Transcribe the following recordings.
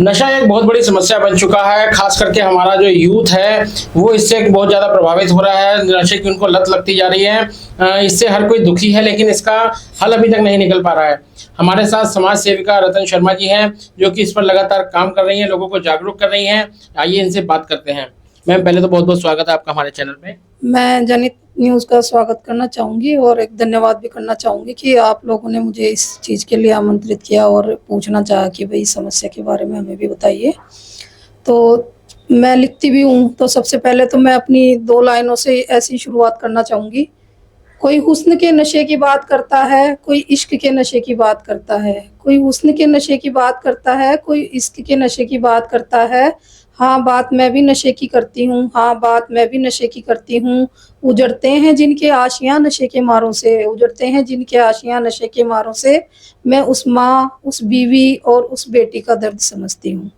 नशा एक बहुत बड़ी समस्या बन चुका है। खास करके हमारा जो यूथ है वो इससे बहुत ज़्यादा प्रभावित हो रहा है। नशे की उनको लत लगती जा रही है। इससे हर कोई दुखी है, लेकिन इसका हल अभी तक नहीं निकल पा रहा है। हमारे साथ समाज सेविका रतन शर्मा जी हैं, जो कि इस पर लगातार काम कर रही हैं, लोगों को जागरूक कर रही हैं। आइए इनसे बात करते हैं। मैम, पहले तो बहुत बहुत स्वागत है आपका हमारे चैनल में। मैं जनित न्यूज़ का स्वागत करना चाहूँगी और एक धन्यवाद भी करना चाहूँगी कि आप लोगों ने मुझे इस चीज़ के लिए आमंत्रित किया और पूछना चाहा कि भई इस समस्या के बारे में हमें भी बताइए। तो मैं लिखती भी हूँ, तो सबसे पहले तो मैं अपनी 2 लाइनों से ऐसी शुरुआत करना चाहूँगी। कोई हुस्न के नशे की बात करता है, कोई इश्क के नशे की बात करता है। कोई हुस्न के नशे की बात करता है, कोई इश्क के नशे की बात करता है। हाँ, बात मैं भी नशे की करती हूँ, हाँ, बात मैं भी नशे की करती हूँ। उजड़ते हैं जिनके आशियाँ नशे के मारों से, उजड़ते हैं जिनके आशियाँ नशे के मारों से। मैं उस माँ, उस बीवी और उस बेटी का दर्द समझती हूँ।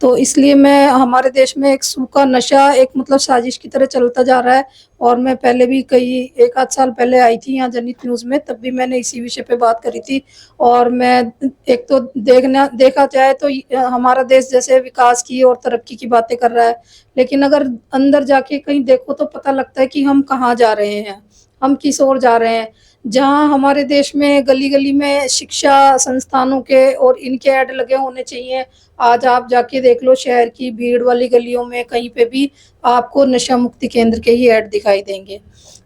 तो इसलिए मैं हमारे देश में एक सूखा नशा एक मतलब साजिश की तरह चलता जा रहा है। और मैं पहले भी कई 1 आध साल पहले आई थी यहाँ जनित न्यूज़ में, तब भी मैंने इसी विषय पे बात करी थी। और मैं एक तो देखा जाए तो हमारा देश जैसे विकास की और तरक्की की बातें कर रहा है, लेकिन अगर अंदर जाके कहीं देखो तो पता लगता है कि हम कहाँ जा रहे हैं, हम किस ओर जा रहे हैं। जहाँ हमारे देश में गली-गली में शिक्षा संस्थानों के और इनके ऐड लगे होने चाहिए, आज आप जाके देख लो शहर की भीड़ वाली गलियों में कहीं पे भी आपको नशा मुक्ति केंद्र के ही ऐड दिखाई देंगे।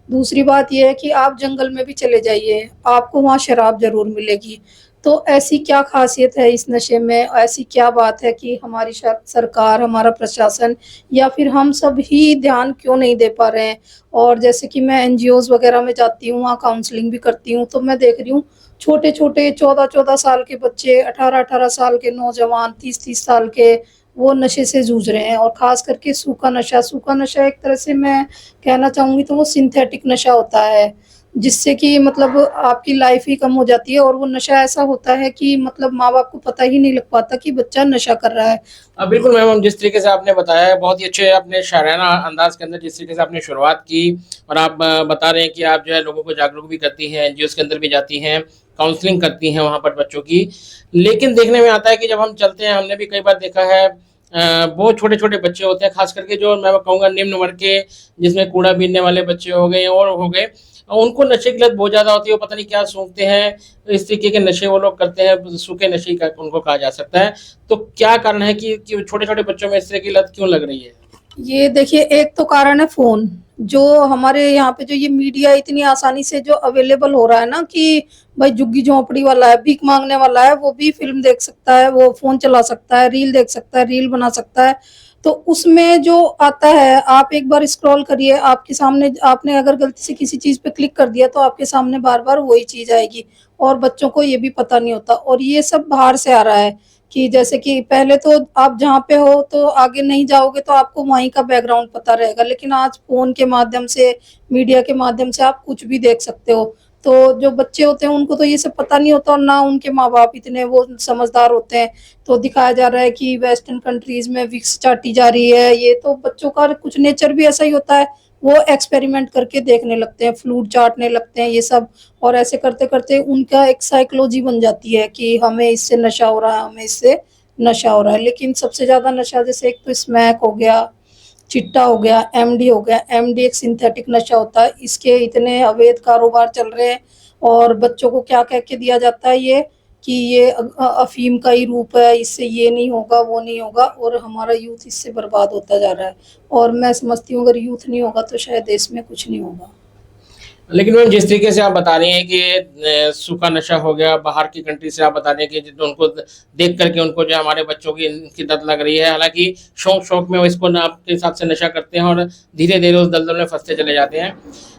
दूसरी बात ये है कि आप जंगल में भी चले जाइए, आपको वहाँ शराब ज़रूर मिलेगी। तो ऐसी क्या ख़ासियत है इस नशे में, ऐसी क्या बात है कि हमारी सरकार, हमारा प्रशासन या फिर हम सब ही ध्यान क्यों नहीं दे पा रहे हैं। और जैसे कि मैं एनजीओज़ वग़ैरह में जाती हूँ, वहाँ काउंसलिंग भी करती हूँ, तो मैं देख रही हूँ छोटे-छोटे 14-14 साल के बच्चे, 18-18 साल के नौजवान, 30-30 साल के, वो नशे से जूझ रहे हैं। और ख़ास करके सूखा नशा एक तरह से मैं कहना चाहूँगी तो वो सिंथेटिक नशा होता है, जिससे कि मतलब आपकी लाइफ़ ही कम हो जाती है। और वो नशा ऐसा होता है कि मतलब माँ-बाप को पता ही नहीं लग पाता कि बच्चा नशा कर रहा है। बिल्कुल मैम, जिस तरीके से आपने बताया है, बहुत ही अच्छे अपने शायराना अंदाज के अंदर जिस तरीके से आपने शुरुआत की, और आप बता रहे हैं कि आप जो है लोगों को जागरूक भी करती हैं, एनजीओज़ के अंदर भी जाती हैं, काउंसलिंग करती हैं वहाँ पर बच्चों की। लेकिन देखने में आता है कि जब हम चलते हैं, हमने भी कई बार देखा है, बहुत छोटे-छोटे बच्चे होते हैं, ख़ास करके जो मैं कहूँगा निम्न वर्ग के, जिसमें कूड़ा बीनने वाले बच्चे हो गए और हो गए, उनको नशे की लत बहुत ज़्यादा होती है। वो पता नहीं क्या सूंघते हैं, इस तरीके के नशे वो लोग करते हैं, सूखे नशे का उनको कहा जा सकता है। तो क्या कारण है कि छोटे-छोटे बच्चों में इस तरह की लत क्यों लग रही है? ये देखिए, एक तो कारण है फ़ोन, जो हमारे यहाँ पे जो ये मीडिया इतनी आसानी से जो अवेलेबल हो रहा है ना कि भाई झुग्गी-झोंपड़ी वाला है, भीख माँगने वाला है, वो भी फ़िल्म देख सकता है, वो फ़ोन चला सकता है, रील देख सकता है, रील बना सकता है। तो उसमें जो आता है, आप एक बार स्क्रॉल करिए, आपके सामने आपने अगर गलती से किसी चीज़ पे क्लिक कर दिया, तो आपके सामने बार-बार वही चीज़ आएगी और बच्चों को ये भी पता नहीं होता। और ये सब बाहर से आ रहा है कि जैसे कि पहले तो आप जहाँ पे हो तो आगे नहीं जाओगे तो आपको वहीं का बैकग्राउंड पता रहेगा, लेकिन आज फ़ोन के माध्यम से, मीडिया के माध्यम से आप कुछ भी देख सकते हो। तो जो बच्चे होते हैं उनको तो ये सब पता नहीं होता और ना उनके माँ-बाप इतने वो समझदार होते हैं। तो दिखाया जा रहा है कि वेस्टर्न कंट्रीज़ में विक्स चाटी जा रही है, ये तो बच्चों का कुछ नेचर भी ऐसा ही होता है, वो एक्सपेरिमेंट करके देखने लगते हैं, फ्लूइड चाटने लगते हैं ये सब। और ऐसे करते-करते उनका एक साइकोलॉजी बन जाती है कि हमें इससे नशा हो रहा है, हमें इससे नशा हो रहा है। लेकिन सबसे ज़्यादा नशा जैसे एक तो स्मैक हो गया, चिट्टा हो गया, एमडी हो गया। एमडी एक सिंथेटिक नशा होता है, इसके इतने अवैध कारोबार चल रहे हैं। और बच्चों को क्या कह के दिया जाता है ये कि ये अफ़ीम का ही रूप है, इससे ये नहीं होगा, वो नहीं होगा, और हमारा यूथ इससे बर्बाद होता जा रहा है। और मैं समझती हूँ अगर यूथ नहीं होगा तो शायद देश में कुछ नहीं होगा। लेकिन मैम, जिस तरीके से आप बता रही हैं कि सूखा नशा हो गया, बाहर की कंट्री से आप बता रही हैं कि जो उनको देख करके उनको जो है हमारे बच्चों की इनकी लत लग रही है। हालाँकि शौक-शौक में वो इसको ना आपके हिसाब से नशा करते हैं और धीरे-धीरे उस दलदल में फँसते चले जाते हैं।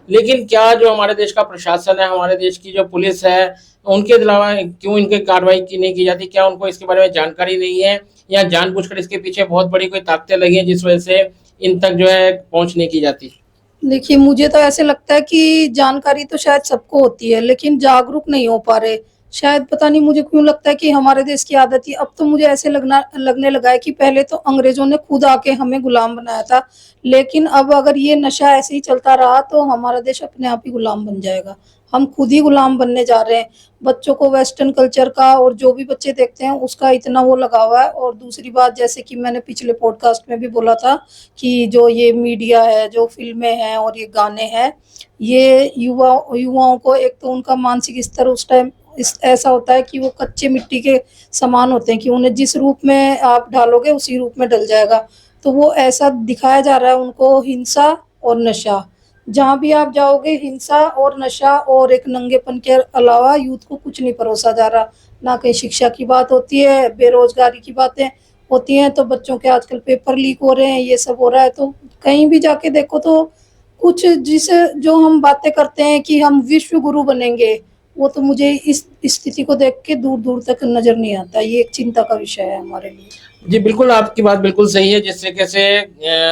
लेकिन क्या जो हमारे देश का प्रशासन है, हमारे देश की जो पुलिस है, उनके अलावा क्यों इनकी कार्रवाई की नहीं की जाती? क्या उनको इसके बारे में जानकारी नहीं है, या जानबूझकर इसके पीछे बहुत बड़ी कोई ताकतें लगी हैं जिस वजह से इन तक जो है पहुँच नहीं की जाती? देखिए, मुझे तो ऐसे लगता है कि जानकारी तो शायद सबको होती है, लेकिन जागरूक नहीं हो पा रहे। शायद पता नहीं मुझे क्यों लगता है कि हमारे देश की आदत ही, अब तो मुझे ऐसे लगने लगा है कि पहले तो अंग्रेजों ने खुद आके हमें गुलाम बनाया था, लेकिन अब अगर ये नशा ऐसे ही चलता रहा तो हमारा देश अपने आप ही गुलाम बन जाएगा। हम खुद ही गुलाम बनने जा रहे हैं। बच्चों को वेस्टर्न कल्चर का और जो भी बच्चे देखते हैं उसका इतना वो लगा हुआ है। और दूसरी बात, जैसे कि मैंने पिछले पॉडकास्ट में भी बोला था कि जो ये मीडिया है, जो फिल्में हैं और ये गाने हैं, ये युवाओं को, एक तो उनका मानसिक स्तर उस टाइम इस ऐसा होता है कि वो कच्चे मिट्टी के समान होते हैं कि उन्हें जिस रूप में आप ढालोगे उसी रूप में ढल जाएगा। तो वो ऐसा दिखाया जा रहा है उनको, हिंसा और नशा। जहाँ भी आप जाओगे हिंसा और नशा और एक नंगेपन के अलावा यूथ को कुछ नहीं परोसा जा रहा। ना कहीं शिक्षा की बात होती है, बेरोजगारी की बातें होती हैं। तो बच्चों के आजकल पेपर लीक हो रहे हैं, ये सब हो रहा है। तो कहीं भी जाके देखो तो कुछ जिसे जो हम बातें करते हैं कि हम विश्व गुरु बनेंगे, वो तो मुझे इस स्थिति को देख के दूर दूर तक नजर नहीं आता। ये एक चिंता का विषय है हमारे लिए। जी, बिल्कुल आपकी बात बिल्कुल सही है जिस तरीके से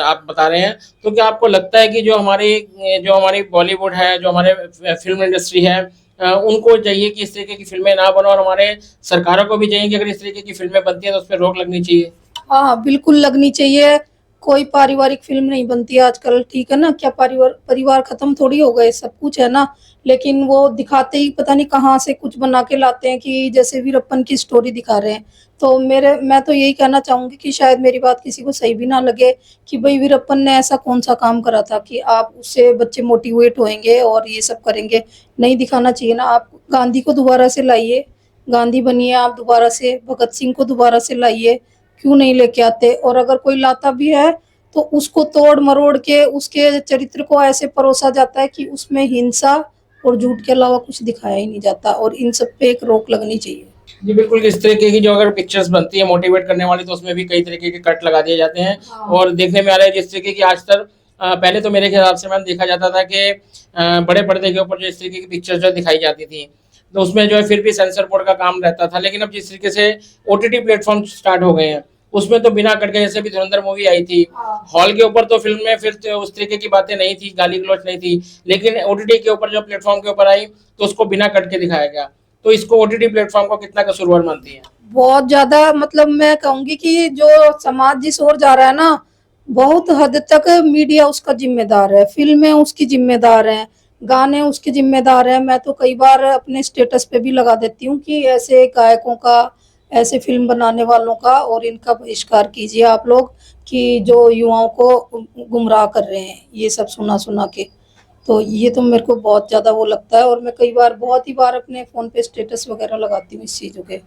आप बता रहे हैं। तो क्या आपको लगता है कि जो हमारी बॉलीवुड है, जो हमारे फ़िल्म इंडस्ट्री है, उनको चाहिए कि इस तरीके की फ़िल्में ना बनो, और हमारे सरकारों को भी चाहिए कि अगर इस तरीके की फ़िल्में बनती हैं तो उसपे रोक लगनी चाहिए? हाँ, बिल्कुल लगनी चाहिए। कोई पारिवारिक फ़िल्म नहीं बनती आजकल, ठीक है ना? क्या परिवार परिवार ख़त्म थोड़ी हो गए, सब कुछ है ना। लेकिन वो दिखाते ही पता नहीं कहाँ से कुछ बना के लाते हैं कि जैसे वीरप्पन की स्टोरी दिखा रहे हैं। तो मैं तो यही कहना चाहूँगी कि शायद मेरी बात किसी को सही भी ना लगे कि भई वीरप्पन ने ऐसा कौन-सा काम करा था कि आप उससे बच्चे मोटिवेट होएँगे और ये सब करेंगे। नहीं दिखाना चाहिए ना। आप गांधी को दोबारा से लाइए, गांधी बनिए आप दोबारा से, भगत सिंह को दोबारा से लाइए। क्यों नहीं लेके आते? और अगर कोई लाता भी है तो उसको तोड़ मरोड़ के उसके चरित्र को ऐसे परोसा जाता है कि उसमें हिंसा और झूठ के अलावा कुछ दिखाया ही नहीं जाता। और इन सब पे एक रोक लगनी चाहिए। जी, बिल्कुल, इस तरीके की जो अगर पिक्चर्स बनती हैं मोटिवेट करने वाली, तो उसमें भी कई तरीके के कट लगा दिए जाते हैं। हाँ। और देखने में आ रहा है जिस तरीके की आज तक पहले तो मेरे हिसाब से मैम देखा जाता था कि बड़े पर्दे के ऊपर जो इस तरीके की पिक्चर्स जो दिखाई जाती थी, तो उसमें जो है फिर भी सेंसर बोर्ड का काम रहता था। लेकिन अब जिस तरीके से ओटीटी प्लेटफ़ॉर्म स्टार्ट हो गए हैं, उसमें तो बिना कट के, जैसे अभी धुरंधर मूवी आई थी, हाँ। हॉल के ऊपर तो फ़िल्म में फिर तो उस तरीके की बातें नहीं थी, गाली-गलौच नहीं थी। लेकिन ओटीटी के ऊपर जो प्लेटफ़ॉर्म के ऊपर आई, तो उसको बिना कट के दिखाया गया। तो इसको ओटीटी प्लेटफ़ॉर्म को कितना कसूरवार मानती हैं? बहुत ज़्यादा, मतलब मैं कहूँगी कि जो समाज जिस ओर जा रहा है ना, बहुत हद तक मीडिया उसका ज़िम्मेदार है, फ़िल्में उसकी ज़िम्मेदार हैं, गाने उसके ज़िम्मेदार हैं। मैं तो कई बार अपने स्टेटस पे भी लगा देती हूँ कि ऐसे गायकों का, ऐसे फ़िल्म बनाने वालों का और इनका बहिष्कार कीजिए आप लोग, कि जो युवाओं को गुमराह कर रहे हैं, ये सब सुना-सुना के। तो ये तो मेरे को बहुत ज़्यादा वो लगता है और मैं कई बार, बहुत ही बार अपने फ़ोन पे स्टेटस वगैरह लगाती हूँ इस चीज़ों के।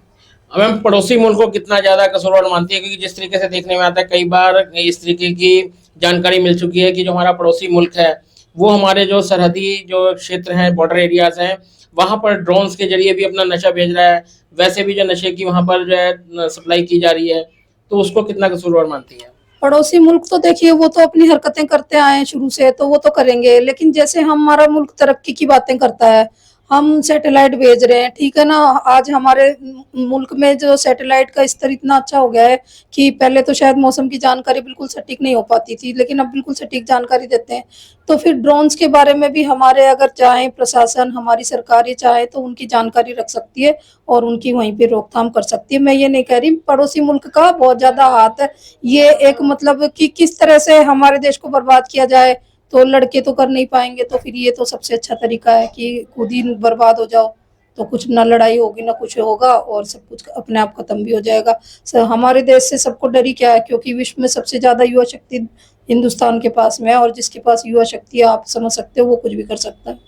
मैम, पड़ोसी मुल्क को कितना ज़्यादा कसूरवार मानती है? क्योंकि जिस तरीके से देखने में आता है, कई बार इस तरीके की जानकारी मिल चुकी है कि जो हमारा पड़ोसी मुल्क है, वो हमारे जो सरहदी जो क्षेत्र हैं, बॉर्डर एरियाज़ हैं, वहाँ पर ड्रोन्स के ज़रिए भी अपना नशा भेज रहा है। वैसे भी जो नशे की वहाँ पर जो है सप्लाई की जा रही है, तो उसको कितना कसूरवार मानती हैं? पड़ोसी मुल्क तो देखिए वो तो अपनी हरकतें करते आए हैं शुरू से, तो वो तो करेंगे। लेकिन जैसे हमारा मुल्क तरक्की की बातें करता है, हम सैटेलाइट भेज रहे हैं, ठीक है ना? आज हमारे मुल्क में जो सैटेलाइट का स्तर इतना अच्छा हो गया है कि पहले तो शायद मौसम की जानकारी बिल्कुल सटीक नहीं हो पाती थी, लेकिन अब बिल्कुल सटीक जानकारी देते हैं। तो फिर ड्रोन्स के बारे में भी हमारे, अगर चाहें प्रशासन, हमारी सरकार ही चाहे तो उनकी जानकारी रख सकती है और उनकी वहीं पे रोकथाम कर सकती है। मैं ये नहीं कह रही पड़ोसी मुल्क का बहुत ज़्यादा हाथ है। ये एक मतलब कि किस तरह से हमारे देश को बर्बाद किया जाए, तो लड़के तो कर नहीं पाएँगे, तो फिर ये तो सबसे अच्छा तरीका है कि खुद ही बर्बाद हो जाओ, तो कुछ ना लड़ाई होगी ना कुछ होगा और सब कुछ अपने आप खत्म भी हो जाएगा। हमारे देश से सबको डर ही क्या है, क्योंकि विश्व में सबसे ज़्यादा युवा शक्ति हिंदुस्तान के पास में है और जिसके पास युवा शक्ति है, आप समझ सकते हो वो कुछ भी कर सकता है।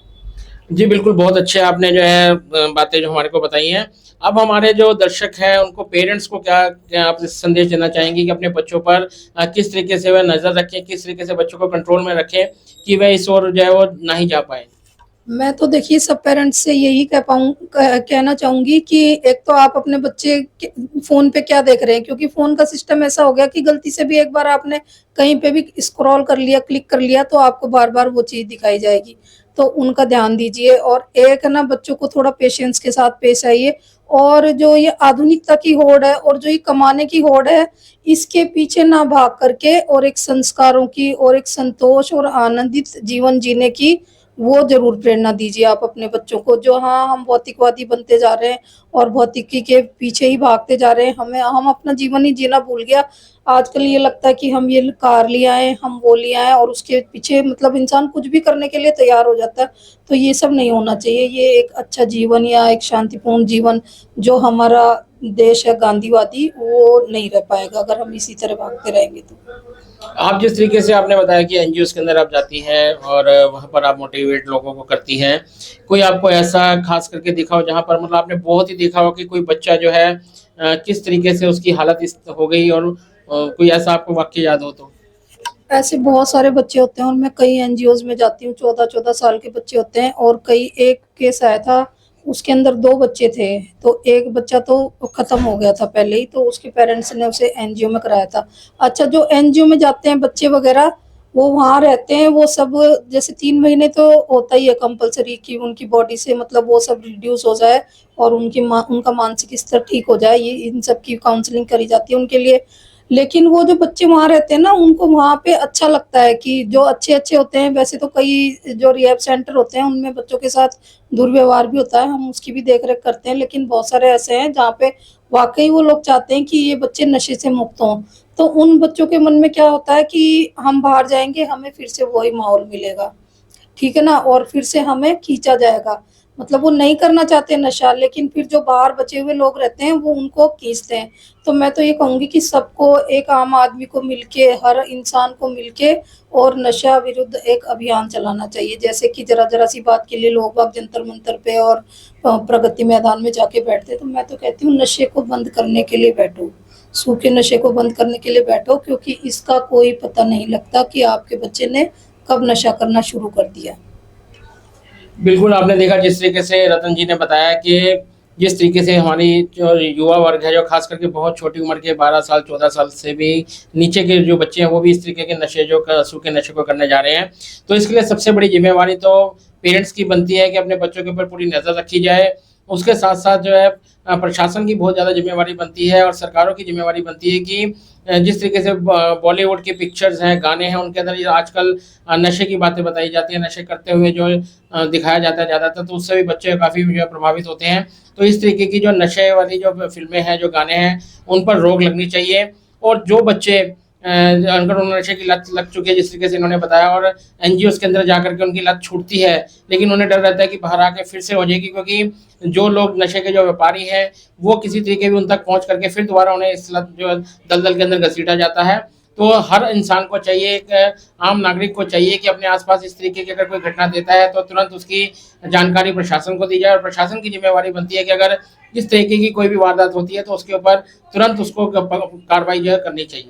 जी, बिल्कुल, बहुत अच्छे आपने जो है बातें जो हमारे को बताई हैं। अब हमारे जो दर्शक हैं, उनको, पेरेंट्स को क्या क्या आप संदेश देना चाहेंगी कि अपने बच्चों पर किस तरीके से वह नज़र रखें, किस तरीके से बच्चों को कंट्रोल में रखें कि वह इस ओर जो है वो ना ही जा पाएँ? मैं तो देखिए सब पेरेंट्स से यही कहना चाहूँगी कि एक तो आप अपने बच्चे के फ़ोन पे क्या देख रहे हैं, क्योंकि फ़ोन का सिस्टम ऐसा हो गया कि गलती से भी एक बार आपने कहीं पे भी स्क्रॉल कर लिया, क्लिक कर लिया, तो आपको बार-बार वो चीज़ दिखाई जाएगी। तो उनका ध्यान दीजिए और एक ना बच्चों को थोड़ा पेशेंस के साथ पेश आइए। और जो ये आधुनिकता की होड़ है और जो ये कमाने की होड़ है, इसके पीछे ना भाग करके और एक संस्कारों की और एक संतोष और आनंदित जीवन जीने की वो ज़रूर प्रेरणा दीजिए आप अपने बच्चों को। जो हाँ, हम भौतिकवादी बनते जा रहे हैं और भौतिकी के पीछे ही भागते जा रहे हैं, हम अपना जीवन ही जीना भूल गया। आजकल ये लगता है कि हम ये कार ले आए, हम वो ले आए और उसके पीछे मतलब इंसान कुछ भी करने के लिए तैयार हो जाता है। तो ये सब नहीं होना चाहिए। ये एक अच्छा जीवन या एक शांतिपूर्ण जीवन जो हमारा देश है गांधीवादी, वो नहीं रह पाएगा अगर हम इसी तरह भागते रहेंगे तो। आप जिस तरीके से आपने बताया कि एनजीओ के अंदर आप जाती हैं और वहाँ पर आप मोटिवेट लोगों को करती हैं, कोई आपको ऐसा खास करके दिखा हो जहाँ पर मतलब आपने बहुत ही देखा हो कि कोई बच्चा जो है किस तरीके से उसकी हालत इस हो गई और कोई ऐसा आपको वाक्य याद हो तो? ऐसे बहुत सारे बच्चे होते हैं और मैं कई एनजीओज में जाती हूँ। 14-14 साल के बच्चे होते हैं और कई एक केस आया था, उसके अंदर 2 बच्चे थे। तो एक बच्चा तो खत्म हो गया था पहले ही, तो उसके पेरेंट्स ने उसे एनजीओ में कराया था। अच्छा, जो एनजीओ में जाते हैं बच्चे वगैरह, वो वहाँ रहते हैं, वो सब जैसे 3 महीने तो होता ही है कंपल्सरी कि उनकी बॉडी से मतलब वो सब रिड्यूस हो जाए और उनका मानसिक स्तर ठीक हो जाए। ये इन सब की काउंसलिंग करी जाती है उनके लिए। लेकिन वो जो बच्चे वहाँ रहते हैं ना, उनको वहाँ पे अच्छा लगता है कि जो अच्छे-अच्छे होते हैं। वैसे तो कई जो रिहैब सेंटर होते हैं, उनमें बच्चों के साथ दुर्व्यवहार भी होता है, हम उसकी भी देख-रेख करते हैं। लेकिन बहुत सारे ऐसे हैं जहाँ पे वाक़ई वो लोग चाहते हैं कि ये बच्चे नशे से मुक्त हों। तो उन बच्चों के मन में क्या होता है कि हम बाहर जाएँगे, हमें फिर से वही माहौल मिलेगा। ठीक है ना? और फिर से हमें खींचा जाएगा। मतलब वो नहीं करना चाहते नशा, लेकिन फिर जो बाहर बचे हुए लोग रहते हैं, वो उनको खींचते हैं। तो मैं तो ये कहूँगी कि सबको, एक आम आदमी को मिलके, हर इंसान को मिलके और नशा विरुद्ध एक अभियान चलाना चाहिए। जैसे कि ज़रा-ज़रा सी बात के लिए लोग बाग जंतर-मंतर पे और प्रगति मैदान में जाके बैठते हैं। तो मैं तो कहती हूँ नशे को बंद करने के लिए बैठो। सूखे नशे को बंद करने के लिए बैठो, क्योंकि इसका कोई पता नहीं लगता कि आपके बच्चे ने कब नशा करना शुरू कर दिया। बिल्कुल, आपने देखा जिस तरीके से रतन जी ने बताया कि जिस तरीके से हमारी जो युवा वर्ग है, जो ख़ास करके बहुत छोटी उम्र के 12 साल, 14 साल से भी नीचे के जो बच्चे हैं, वो भी इस तरीके के नशे जो क सूखे नशे को करने जा रहे हैं। तो इसके लिए सबसे बड़ी ज़िम्मेवारी तो पेरेंट्स की बनती है कि अपने बच्चों के ऊपर पूरी नज़र रखी जाए। उसके साथ-साथ जो है प्रशासन की बहुत ज़्यादा ज़िम्मेवारी बनती है और सरकारों की ज़िम्मेवारी बनती है कि जिस तरीके से बॉलीवुड की पिक्चर्स हैं, गाने हैं, उनके अंदर ये आजकल नशे की बातें बताई जाती हैं, नशे करते हुए जो दिखाया जाता है ज़्यादातर, तो उससे भी बच्चे काफ़ी जो है प्रभावित होते हैं। तो इस तरीके की जो नशे वाली जो फ़िल्में हैं, जो गाने हैं, उन पर रोक लगनी चाहिए और जो बच्चे अगर उन्हें नशे की लत लग चुकी है, जिस तरीके से इन्होंने बताया और एनजीओज़ के अंदर जाकर के उनकी लत छूटती है, लेकिन उन्हें डर रहता है कि बाहर आके फिर से हो जाएगी, क्योंकि जो लोग नशे के जो व्यापारी हैं, वो किसी तरीके भी उन तक पहुँच करके फिर दोबारा उन्हें इस लत जो है दलदल के अंदर घसीटा जाता है। तो हर इंसान को चाहिए, एक आम नागरिक को चाहिए कि अपने आस-पास इस तरीके की अगर कोई घटना देता है, तो तुरंत उसकी जानकारी प्रशासन को दी जाए और प्रशासन की ज़िम्मेवारी बनती है कि अगर इस तरीके की कोई भी वारदात होती है, तो उसके ऊपर तुरंत उसको क प कार्रवाई जो है करनी चाहिए।